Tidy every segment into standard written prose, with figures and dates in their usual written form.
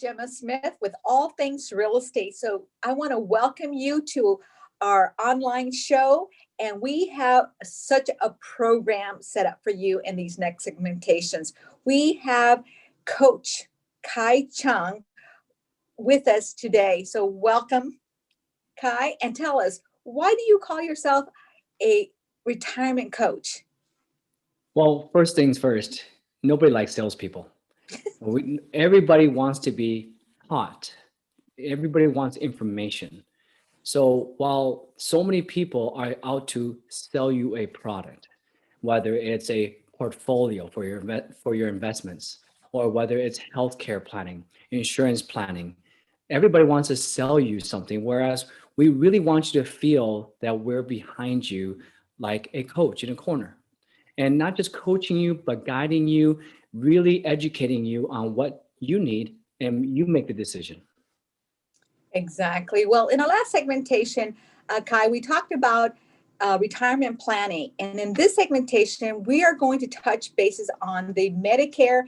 Gema Smith with All Things Real Estate. So I want to welcome you to our online show. And we have such a program set up for you in these next segmentations. We have Coach Chung with us today. So welcome, Kai, and tell us, why do you call yourself a retirement coach? Well, first things first, nobody likes salespeople. Everybody wants to be taught. Everybody wants information. So while so many people are out to sell you a product, whether it's a portfolio for your investments, or whether it's healthcare planning, insurance planning, everybody wants to sell you something. Whereas we really want you to feel that we're behind you like a coach in a corner. And not just coaching you, but guiding you, really educating you on what you need, and you make the decision. Exactly. Well, in our last segmentation, Kai, we talked about retirement planning. And in this segmentation, we are going to touch bases on the Medicare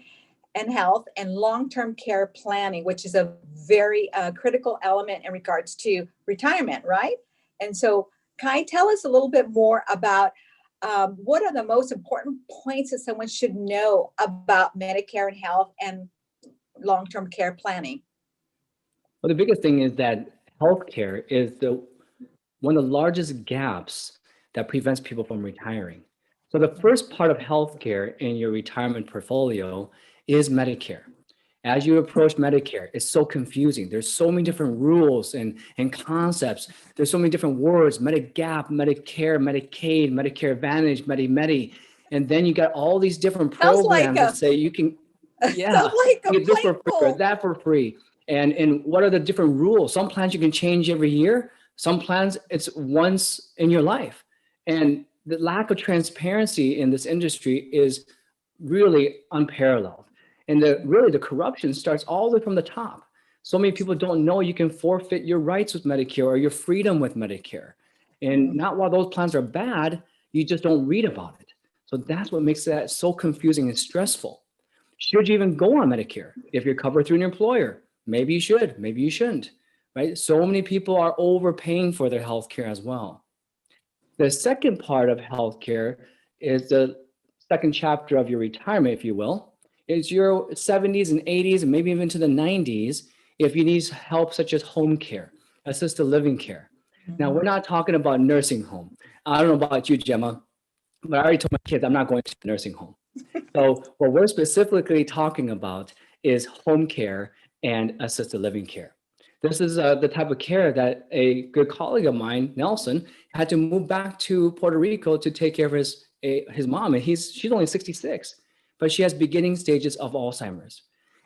and health and long-term care planning, which is a very critical element in regards to retirement, right? And so, Kai, tell us a little bit more about what are the most important points that someone should know about Medicare and health and long-term care planning? Well, the biggest thing is that healthcare is one of the largest gaps that prevents people from retiring. So the first part of healthcare in your retirement portfolio is Medicare. As you approach Medicare, it's so confusing. There's so many different rules and concepts. There's so many different words: Medigap, Medicare, Medicaid, Medicare Advantage, Medi-Medi. And then you got all these different programs that say you can, get this for free or that for free. And what are the different rules? Some plans you can change every year. Some plans it's once in your life. And the lack of transparency in this industry is really unparalleled. And the corruption starts all the way from the top. So many people don't know you can forfeit your rights with Medicare or your freedom with Medicare. And not while those plans are bad, you just don't read about it. So that's what makes that so confusing and stressful. Should you even go on Medicare? If you're covered through an employer, maybe you should, maybe you shouldn't, right? So many people are overpaying for their healthcare as well. The second part of healthcare is the second chapter of your retirement, if you will. Is your 70s and 80s and maybe even to the 90s if you need help such as home care, assisted living care. Now, we're not talking about nursing home. I don't know about you, Gemma, but I already told my kids I'm not going to the nursing home. So what we're specifically talking about is home care and assisted living care. This is the type of care that a good colleague of mine, Nelson, had to move back to Puerto Rico to take care of his mom, and she's only 66. But she has beginning stages of Alzheimer's.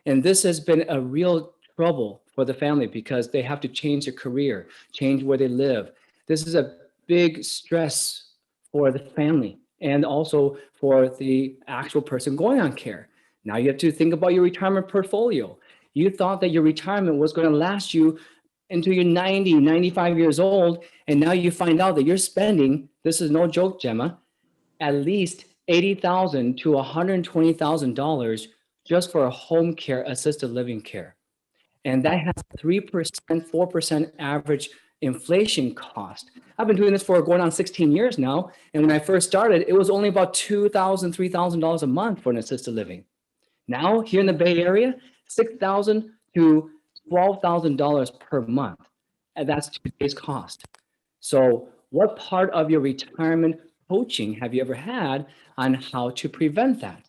And this has been a real trouble for the family because they have to change their career, change where they live. This is a big stress for the family and also for the actual person going on care. Now you have to think about your retirement portfolio. You thought that your retirement was going to last you until you're 90, 95 years old. And now you find out that you're spending, this is no joke, Gemma, at least $80,000 to $120,000 just for a home care, assisted living care. And that has 3%, 4% average inflation cost. I've been doing this for going on 16 years now. And when I first started, it was only about $2,000, $3,000 a month for an assisted living. Now here in the Bay Area, $6,000 to $12,000 per month. And that's today's cost. So what part of your retirement coaching have you ever had on how to prevent that?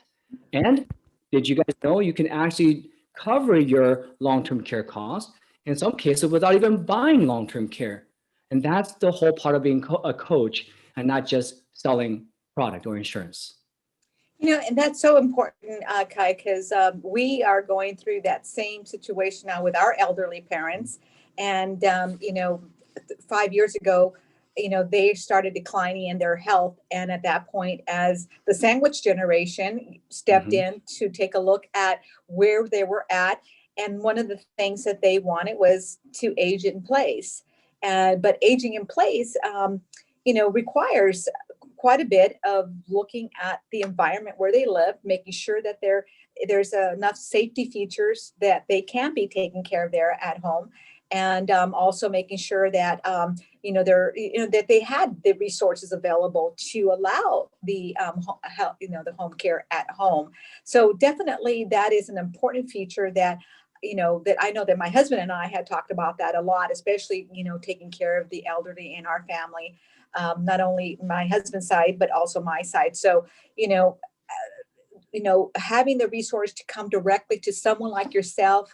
And did you guys know you can actually cover your long-term care costs in some cases without even buying long-term care? And that's the whole part of being a coach and not just selling product or insurance. And that's so important, Kai, because we are going through that same situation now with our elderly parents. And, 5 years ago, they started declining in their health. And at that point, as the sandwich generation stepped in to take a look at where they were at. And one of the things that they wanted was to age in place. But aging in place, requires quite a bit of looking at the environment where they live, making sure that there's enough safety features that they can be taken care of there at home, and also making sure that that they had the resources available to allow the the home care at home. So definitely that is an important feature that that I know that my husband and I had talked about that a lot, especially taking care of the elderly in our family, not only my husband's side but also my side. So having the resource to come directly to someone like yourself,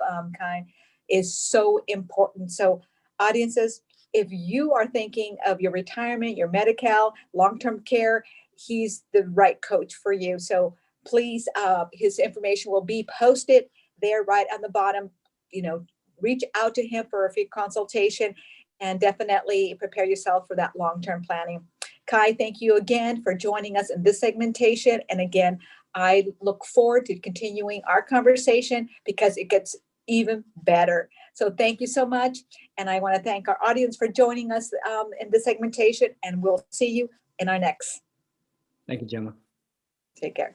is so important. So audiences, if you are thinking of your retirement, your Medi-Cal, long-term care, he's the right coach for you. So please, his information will be posted there right on the bottom. Reach out to him for a free consultation, and definitely prepare yourself for that long-term planning. Kai, thank you again for joining us in this segmentation. And again, I look forward to continuing our conversation because it gets even better. So thank you so much. And I want to thank our audience for joining us in this segmentation, and we'll see you in our next. Thank you, Gemma. Take care.